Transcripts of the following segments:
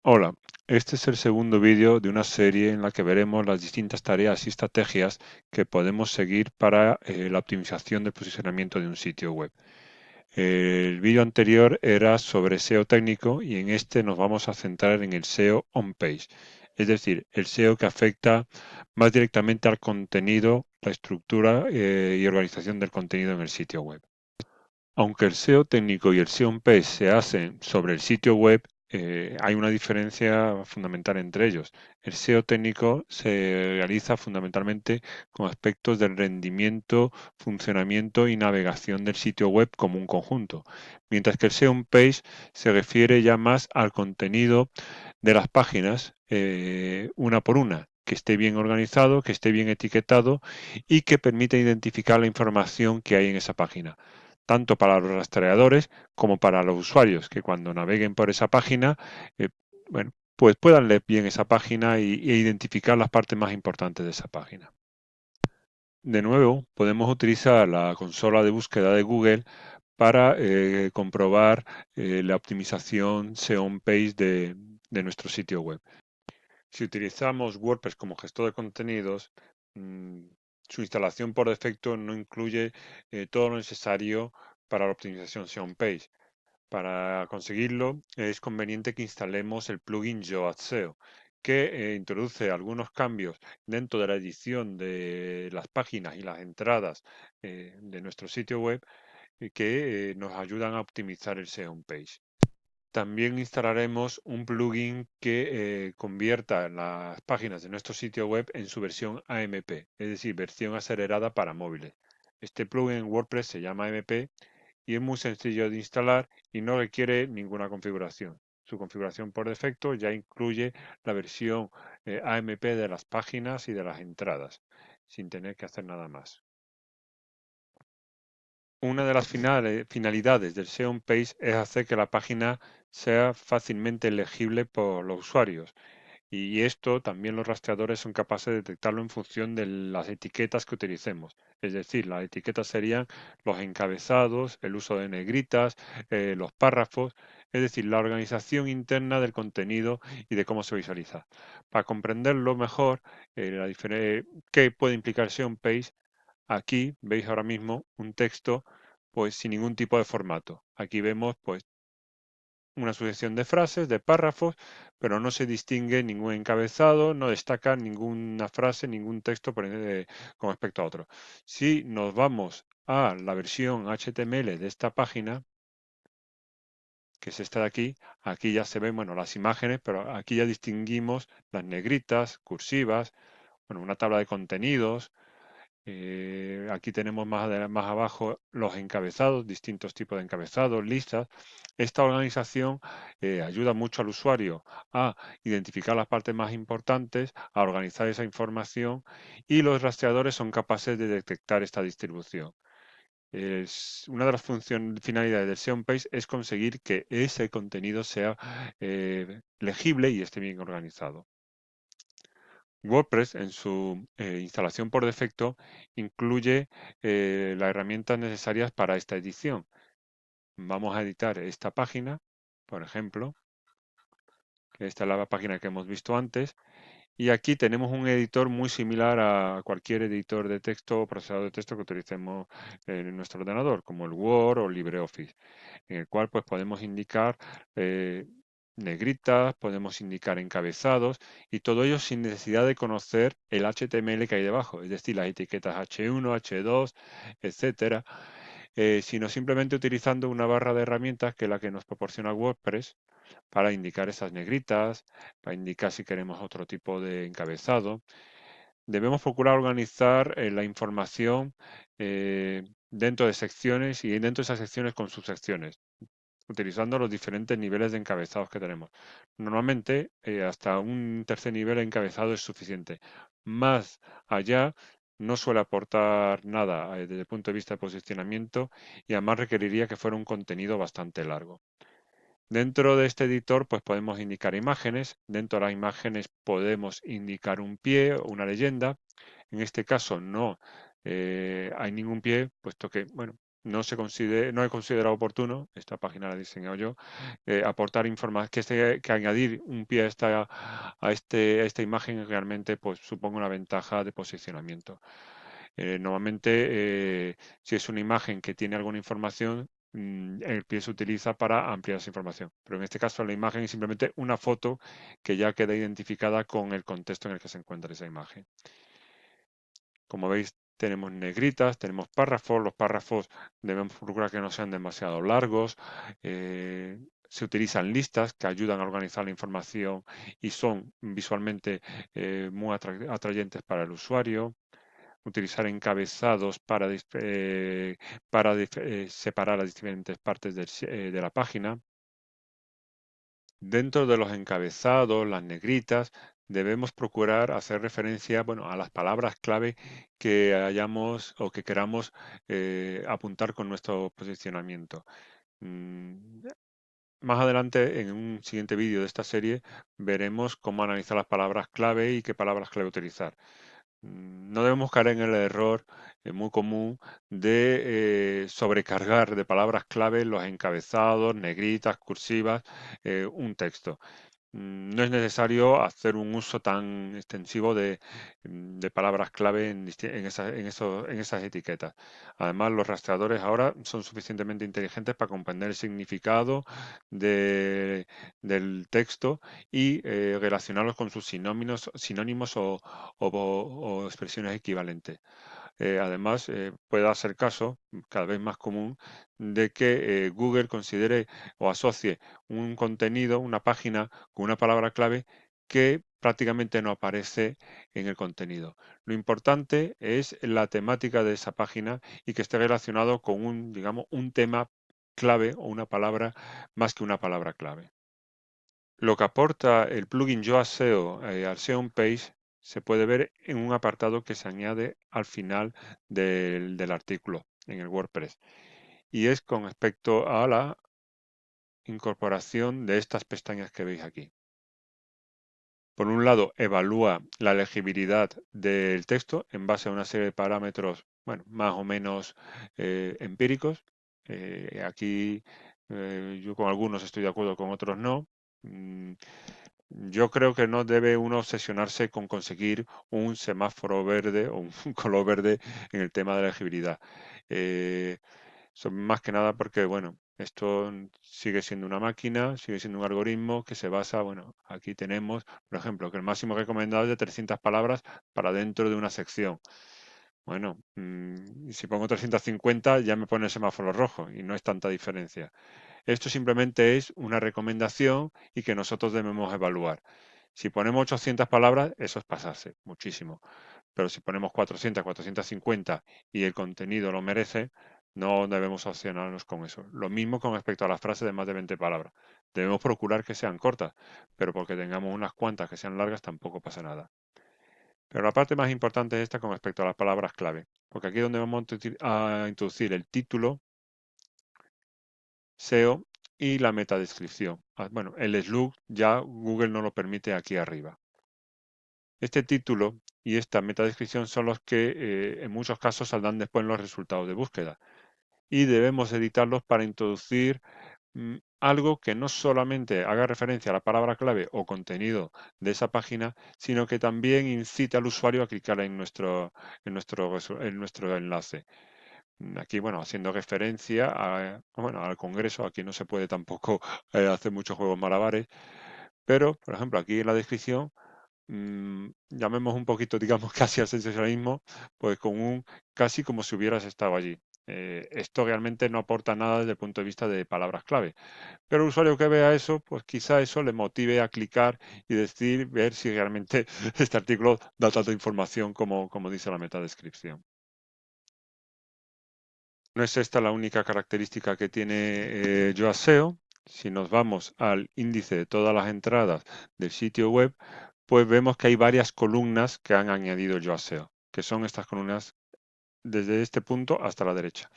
Hola, este es el segundo vídeo de una serie en la que veremos las distintas tareas y estrategias que podemos seguir para la optimización del posicionamiento de un sitio web. El vídeo anterior era sobre SEO técnico y en este nos vamos a centrar en el SEO on-page, es decir, el SEO que afecta más directamente al contenido, la estructura y organización del contenido en el sitio web. Aunque el SEO técnico y el SEO on-page se hacen sobre el sitio web, hay una diferencia fundamental entre ellos. El SEO técnico se realiza fundamentalmente con aspectos del rendimiento, funcionamiento y navegación del sitio web como un conjunto, mientras que el SEO on-page se refiere ya más al contenido de las páginas, una por una, que esté bien organizado, que esté bien etiquetado y que permita identificar la información que hay en esa página tanto para los rastreadores como para los usuarios, que cuando naveguen por esa página, eh, bueno, pues puedan leer bien esa página e identificar las partes más importantes de esa página. De nuevo, podemos utilizar la consola de búsqueda de Google para comprobar la optimización SEO on-page de nuestro sitio web. Si utilizamos WordPress como gestor de contenidos, mm, su instalación por defecto no incluye todo lo necesario para la optimización SEO on-page. Para conseguirlo, es conveniente que instalemos el plugin Yoast SEO, que introduce algunos cambios dentro de la edición de las páginas y las entradas de nuestro sitio web que nos ayudan a optimizar el SEO on-page. También instalaremos un plugin que convierta las páginas de nuestro sitio web en su versión AMP, es decir, versión acelerada para móviles. Este plugin en WordPress se llama AMP y es muy sencillo de instalar y no requiere ninguna configuración. Su configuración por defecto ya incluye la versión AMP de las páginas y de las entradas, sin tener que hacer nada más. Una de las finalidades del SEO on-page es hacer que la página sea fácilmente legible por los usuarios. Y esto también los rastreadores son capaces de detectarlo en función de las etiquetas que utilicemos. Es decir, las etiquetas serían los encabezados, el uso de negritas, los párrafos, es decir, la organización interna del contenido y de cómo se visualiza. Para comprenderlo mejor, qué puede implicar SEO on-page, aquí veis ahora mismo un texto pues sin ningún tipo de formato. Aquí vemos pues una sucesión de frases, de párrafos, pero no se distingue ningún encabezado, no destaca ninguna frase, ningún texto con respecto a otro. Si nos vamos a la versión HTML de esta página, que es esta de aquí, aquí ya se ven, bueno, las imágenes, pero aquí ya distinguimos las negritas, cursivas, bueno, una tabla de contenidos, aquí tenemos más abajo los encabezados, distintos tipos de encabezados, listas. Esta organización ayuda mucho al usuario a identificar las partes más importantes, a organizar esa información y los rastreadores son capaces de detectar esta distribución. Una de las finalidades del SEO Page es conseguir que ese contenido sea legible y esté bien organizado. WordPress en su instalación por defecto incluye las herramientas necesarias para esta edición. Vamos a editar esta página, por ejemplo, que esta es la página que hemos visto antes, y aquí tenemos un editor muy similar a cualquier editor de texto o procesador de texto que utilicemos en nuestro ordenador, como el Word o LibreOffice, en el cual pues podemos indicar negritas, podemos indicar encabezados y todo ello sin necesidad de conocer el HTML que hay debajo, es decir, las etiquetas H1, H2, etcétera, sino simplemente utilizando una barra de herramientas que es la que nos proporciona WordPress para indicar esas negritas, para indicar si queremos otro tipo de encabezado. Debemos procurar organizar la información dentro de secciones y dentro de esas secciones con subsecciones, utilizando los diferentes niveles de encabezados que tenemos. Normalmente, hasta un tercer nivel de encabezado es suficiente. Más allá no suele aportar nada desde el punto de vista de posicionamiento y además requeriría que fuera un contenido bastante largo. Dentro de este editor, pues podemos indicar imágenes. Dentro de las imágenes podemos indicar un pie o una leyenda. En este caso no hay ningún pie, puesto que, bueno, no he considerado oportuno, esta página la he diseñado yo, aportar información, que añadir un pie a esta imagen realmente pues supone una ventaja de posicionamiento. Normalmente, si es una imagen que tiene alguna información, el pie se utiliza para ampliar esa información. Pero en este caso, la imagen es simplemente una foto que ya queda identificada con el contexto en el que se encuentra esa imagen. Como veis, tenemos negritas, tenemos párrafos. Los párrafos debemos procurar que no sean demasiado largos. Se utilizan listas que ayudan a organizar la información y son visualmente muy atrayentes para el usuario. Utilizar encabezados para separar las diferentes partes de la página. Dentro de los encabezados, las negritas, debemos procurar hacer referencia, bueno, a las palabras clave que hayamos o que queramos apuntar con nuestro posicionamiento. Mm, Más adelante, en un siguiente vídeo de esta serie, veremos cómo analizar las palabras clave y qué palabras clave utilizar. No debemos caer en el error muy común de sobrecargar de palabras clave los encabezados, negritas, cursivas, un texto. No es necesario hacer un uso tan extensivo de palabras clave en esas etiquetas. Además, los rastreadores ahora son suficientemente inteligentes para comprender el significado del texto y relacionarlos con sus sinónimos o expresiones equivalentes. Además, puede darse caso, cada vez más común, de que Google considere o asocie un contenido, una página, con una palabra clave que prácticamente no aparece en el contenido. Lo importante es la temática de esa página y que esté relacionado con digamos, un tema clave o una palabra más que una palabra clave. Lo que aporta el plugin Yoast SEO al SEO Page se puede ver en un apartado que se añade al final del artículo en el WordPress, y es con respecto a la incorporación de estas pestañas que veis aquí. Por un lado, evalúa la legibilidad del texto en base a una serie de parámetros, bueno, más o menos empíricos. Aquí yo con algunos estoy de acuerdo, con otros no. Yo creo que no debe uno obsesionarse con conseguir un semáforo verde o un color verde en el tema de la elegibilidad. Más que nada porque, bueno, esto sigue siendo una máquina, sigue siendo un algoritmo que se basa, bueno, aquí tenemos, por ejemplo, que el máximo recomendado es de 300 palabras para dentro de una sección. Bueno, si pongo 350 ya me pone el semáforo rojo y no es tanta diferencia. Esto simplemente es una recomendación y que nosotros debemos evaluar. Si ponemos 800 palabras, eso es pasarse muchísimo. Pero si ponemos 400, 450 y el contenido lo merece, no debemos opcionarnos con eso. Lo mismo con respecto a las frases de más de 20 palabras. Debemos procurar que sean cortas, pero porque tengamos unas cuantas que sean largas tampoco pasa nada. Pero la parte más importante es esta con respecto a las palabras clave, porque aquí es donde vamos a introducir el título, SEO y la metadescripción. Bueno, el slug ya Google no lo permite aquí arriba. Este título y esta metadescripción son los que en muchos casos saldrán después en los resultados de búsqueda, y debemos editarlos para introducir algo que no solamente haga referencia a la palabra clave o contenido de esa página, sino que también incite al usuario a clicar en nuestro enlace. Aquí, bueno, haciendo referencia al Congreso, aquí no se puede tampoco hacer muchos juegos malabares, pero, por ejemplo, aquí en la descripción, llamemos un poquito, digamos, casi al sensacionalismo, pues casi como si hubieras estado allí. Esto realmente no aporta nada desde el punto de vista de palabras clave, pero el usuario que vea eso, pues quizá eso le motive a clicar y ver si realmente este artículo da tanta información como dice la metadescripción. No es esta la única característica que tiene Yoast SEO. Si nos vamos al índice de todas las entradas del sitio web, pues vemos que hay varias columnas que han añadido Yoast SEO, que son estas columnas desde este punto hasta la derecha.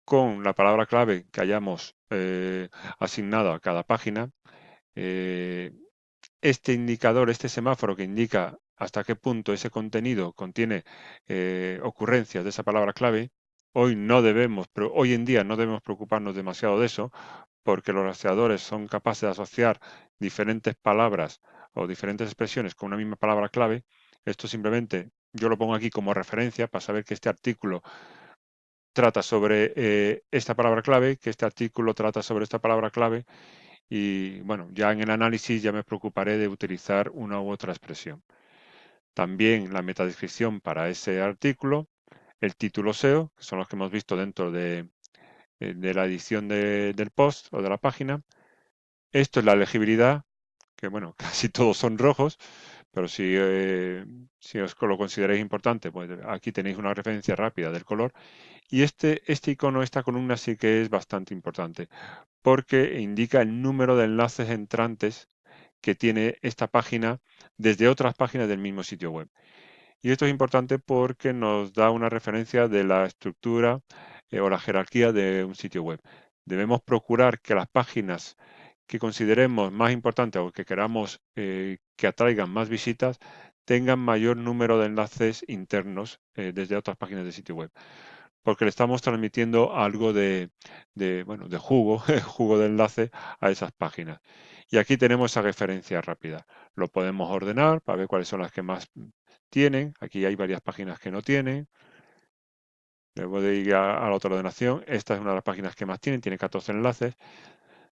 Con la palabra clave que hayamos asignado a cada página, este indicador, este semáforo que indica hasta qué punto ese contenido contiene ocurrencias de esa palabra clave, hoy en día no debemos preocuparnos demasiado de eso, porque los rastreadores son capaces de asociar diferentes palabras o diferentes expresiones con una misma palabra clave. Esto simplemente yo lo pongo aquí como referencia para saber que este artículo trata sobre esta palabra clave, que este artículo trata sobre esta palabra clave y bueno, ya en el análisis ya me preocuparé de utilizar una u otra expresión. También la metadescripción para ese artículo, el título SEO, que son los que hemos visto dentro de la edición del post o de la página. Esto es la legibilidad, que bueno, casi todos son rojos, pero si os lo consideráis importante, pues aquí tenéis una referencia rápida del color. Y este icono, esta columna sí que es bastante importante, porque indica el número de enlaces entrantes que tiene esta página desde otras páginas del mismo sitio web. Y esto es importante porque nos da una referencia de la estructura o la jerarquía de un sitio web. Debemos procurar que las páginas que consideremos más importantes o que queramos que atraigan más visitas tengan mayor número de enlaces internos desde otras páginas de sitio web, porque le estamos transmitiendo algo bueno, de jugo, jugo de enlace a esas páginas. Y aquí tenemos esa referencia rápida. Lo podemos ordenar para ver cuáles son las que más tienen. Aquí hay varias páginas que no tienen. Luego de ir a la otra ordenación, esta es una de las páginas que más tiene 14 enlaces.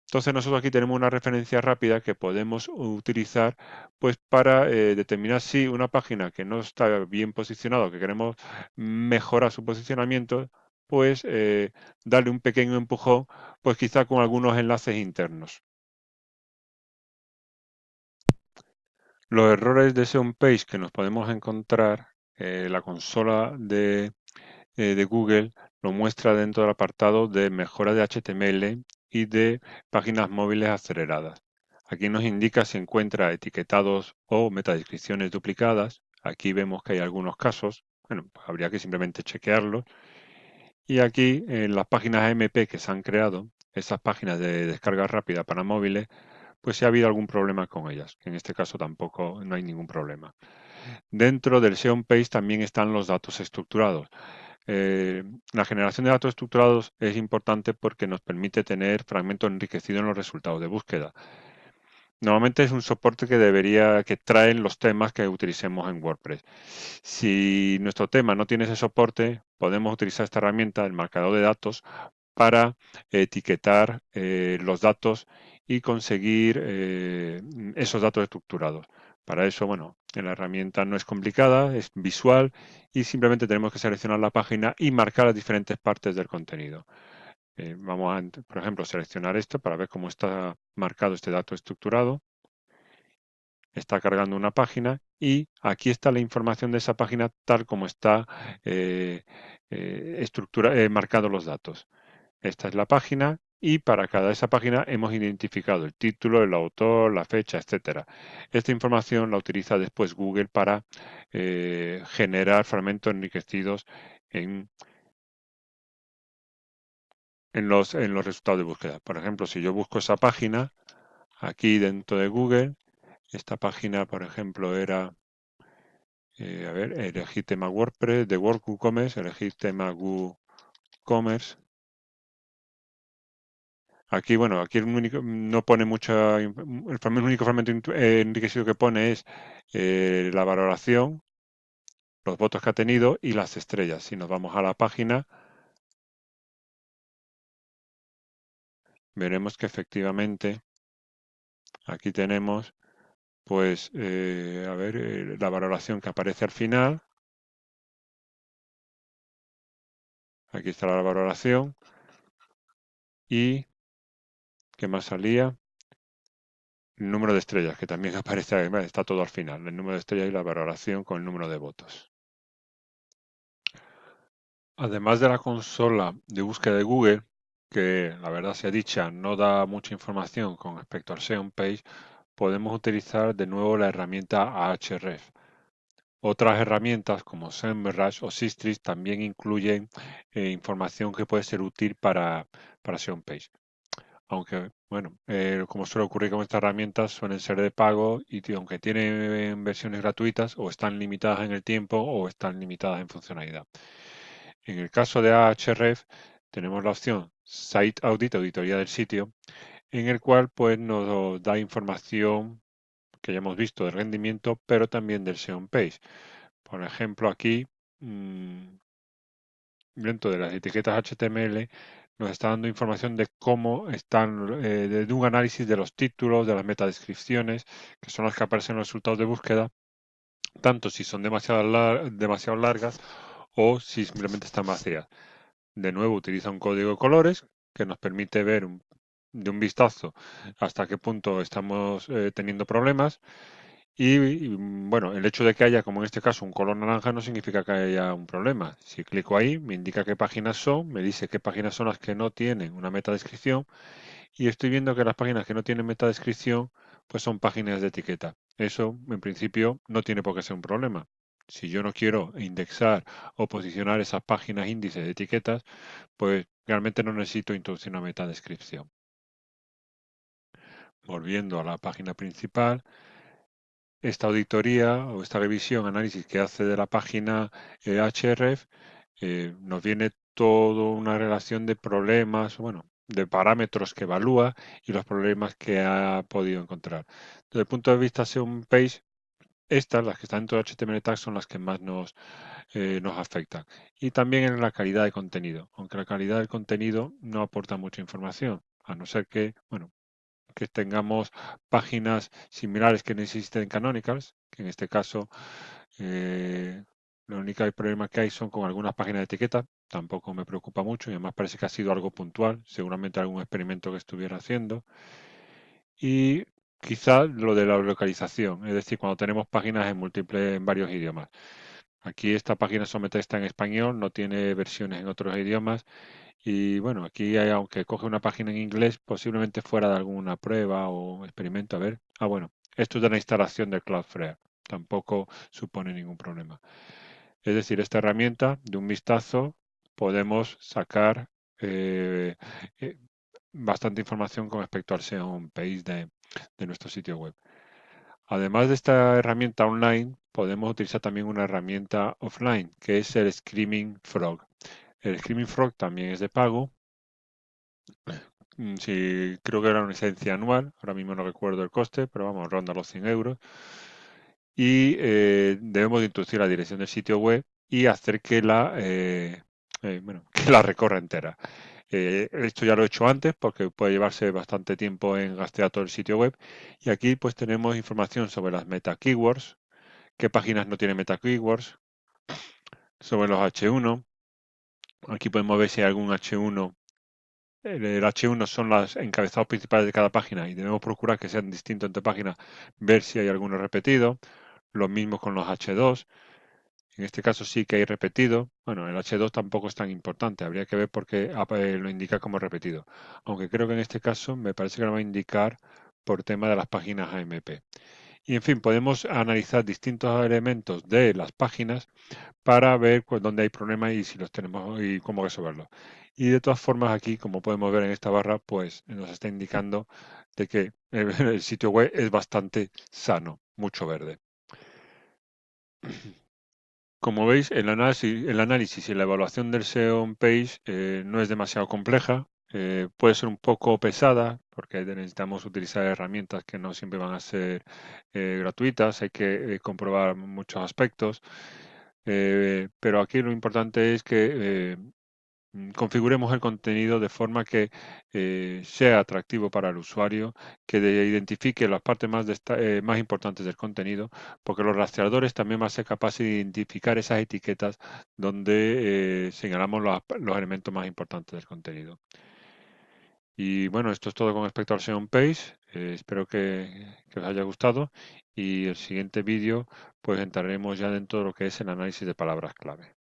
Entonces nosotros aquí tenemos una referencia rápida que podemos utilizar pues para determinar si una página que no está bien posicionada o que queremos mejorar su posicionamiento, pues darle un pequeño empujón, pues quizá con algunos enlaces internos. Los errores de SEO page que nos podemos encontrar, la consola de Google lo muestra dentro del apartado de mejora de HTML y de páginas móviles aceleradas. Aquí nos indica si encuentra etiquetados o metadescripciones duplicadas. Aquí vemos que hay algunos casos. Bueno, pues habría que simplemente chequearlos. Y aquí en las páginas MP que se han creado, esas páginas de descarga rápida para móviles, pues si ha habido algún problema con ellas. En este caso tampoco no hay ningún problema. Dentro del SEO Page también están los datos estructurados. La generación de datos estructurados es importante porque nos permite tener fragmentos enriquecidos en los resultados de búsqueda. Normalmente es un soporte que traen los temas que utilicemos en WordPress. Si nuestro tema no tiene ese soporte, podemos utilizar esta herramienta, el marcador de datos, para etiquetar los datos y conseguir esos datos estructurados. Para eso, bueno, la herramienta no es complicada, es visual y simplemente tenemos que seleccionar la página y marcar las diferentes partes del contenido. Vamos a, por ejemplo, seleccionar esto para ver cómo está marcado este dato estructurado. Está cargando una página y aquí está la información de esa página tal como está marcado los datos. Esta es la página y para cada esa página hemos identificado el título, el autor, la fecha, etcétera. Esta información la utiliza después Google para generar fragmentos enriquecidos en los resultados de búsqueda. Por ejemplo, si yo busco esa página aquí dentro de Google, esta página, por ejemplo, era, a ver, elegir tema WordPress, de WooCommerce, elegir tema WooCommerce. Aquí, bueno, aquí no pone el único fragmento enriquecido que pone es la valoración, los votos que ha tenido y las estrellas. Si nos vamos a la página, veremos que efectivamente aquí tenemos, pues, a ver, la valoración que aparece al final. Aquí está la valoración y, ¿qué más salía? El número de estrellas, que también aparece, está todo al final, el número de estrellas y la valoración con el número de votos. Además de la consola de búsqueda de Google, que la verdad sea dicha no da mucha información con respecto al SEO Page, podemos utilizar de nuevo la herramienta Ahrefs. Otras herramientas como SEMrush o Sistrix también incluyen información que puede ser útil para SEO Page. Aunque, bueno, como suele ocurrir con estas herramientas, suelen ser de pago y aunque tienen versiones gratuitas, o están limitadas en el tiempo o están limitadas en funcionalidad. En el caso de Ahref tenemos la opción Site Audit, auditoría del sitio, en el cual pues nos da información que ya hemos visto del rendimiento, pero también del SEO page. Por ejemplo, aquí dentro de las etiquetas HTML nos está dando información de cómo están, de un análisis de los títulos, de las metadescripciones, que son las que aparecen en los resultados de búsqueda, tanto si son demasiado largas o si simplemente están vacías. De nuevo utiliza un código de colores que nos permite ver de un vistazo hasta qué punto estamos teniendo problemas bueno, el hecho de que haya, como en este caso, un color naranja no significa que haya un problema. Si clico ahí, me indica qué páginas son, me dice qué páginas son las que no tienen una metadescripción y estoy viendo que las páginas que no tienen metadescripción pues son páginas de etiqueta. Eso, en principio, no tiene por qué ser un problema. Si yo no quiero indexar o posicionar esas páginas índices de etiquetas, pues realmente no necesito introducir una metadescripción. Volviendo a la página principal, esta auditoría o esta revisión, análisis que hace de la página Ahref, nos viene toda una relación de problemas, bueno, de parámetros que evalúa y los problemas que ha podido encontrar. Desde el punto de vista SEO Page, estas, las que están dentro de HTML Tags, son las que más nos afectan. Y también en la calidad de contenido, aunque la calidad del contenido no aporta mucha información, a no ser que, bueno, que tengamos páginas similares que no existen en Canonicals, que en este caso lo único problema que hay son con algunas páginas de etiqueta, tampoco me preocupa mucho y además parece que ha sido algo puntual, seguramente algún experimento que estuviera haciendo. Y quizá lo de la localización, es decir, cuando tenemos páginas en varios idiomas. Aquí esta página solamente está en español, no tiene versiones en otros idiomas y bueno, aquí aunque coge una página en inglés, posiblemente fuera de alguna prueba o experimento. A ver. Ah, bueno, esto es de la instalación de Cloudflare. Tampoco supone ningún problema. Es decir, esta herramienta, de un vistazo, podemos sacar eh, eh, bastante información con respecto al SEO page de nuestro sitio web. Además de esta herramienta online, podemos utilizar también una herramienta offline, que es el Screaming Frog. El Screaming Frog también es de pago. Sí, creo que era una licencia anual, ahora mismo no recuerdo el coste, pero vamos, ronda los 100 euros. Y debemos de introducir la dirección del sitio web y hacer que la recorra entera. Esto ya lo he hecho antes porque puede llevarse bastante tiempo en rastrear todo el sitio web. Y aquí pues tenemos información sobre las meta keywords, qué páginas no tienen meta keywords, sobre los H1. Aquí podemos ver si hay algún H1. El H1 son los encabezados principales de cada página y debemos procurar que sean distintos entre páginas, ver si hay alguno repetido. Lo mismo con los H2. En este caso sí que hay repetido. Bueno, el H2 tampoco es tan importante. Habría que ver por qué lo indica como repetido. Aunque creo que en este caso me parece que lo va a indicar por tema de las páginas AMP. Y en fin, podemos analizar distintos elementos de las páginas para ver dónde hay problemas y si los tenemos y cómo resolverlos. Y de todas formas aquí, como podemos ver en esta barra, pues nos está indicando de que el sitio web es bastante sano, mucho verde. Como veis, el análisis y la evaluación del SEO page no es demasiado compleja. Puede ser un poco pesada porque necesitamos utilizar herramientas que no siempre van a ser gratuitas. Hay que comprobar muchos aspectos. Pero aquí lo importante es que configuremos el contenido de forma que sea atractivo para el usuario, que identifique las partes más importantes del contenido, porque los rastreadores también van a ser capaces de identificar esas etiquetas donde señalamos los elementos más importantes del contenido. Y bueno, esto es todo con respecto al SEO Page. Espero que os haya gustado y el siguiente vídeo pues entraremos ya dentro de lo que es el análisis de palabras clave.